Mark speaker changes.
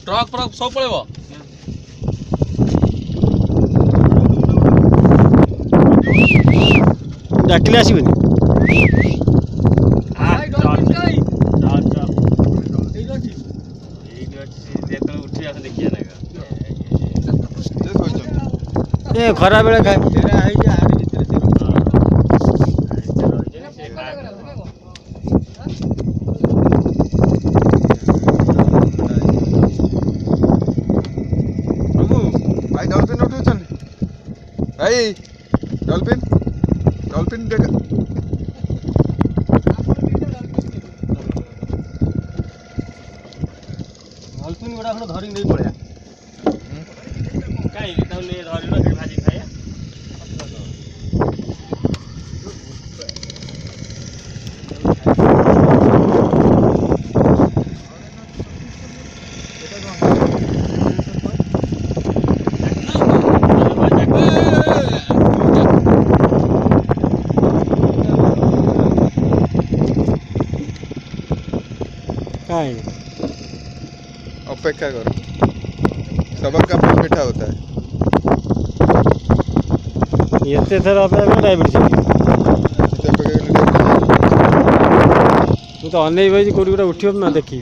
Speaker 1: truck frock सब पड़ेगा
Speaker 2: डाकिले आसबनी खरा बेले खाए
Speaker 3: भाई डॉल्फिन उठुछन भाई डॉल्फिन डॉल्फिन देख
Speaker 2: डॉल्फिन गुड़ा खण धरी नहीं पड़या
Speaker 1: काई ताले धरिलो से भाजी खाया
Speaker 2: काई
Speaker 3: अपेक्षा करो सबर का फल मीठा होता है
Speaker 2: ये थर अपेक्षा डायबिटीज
Speaker 3: इतने
Speaker 2: तू तो अनेई भाई कोड़ी गुड़ा उठियो ना देखी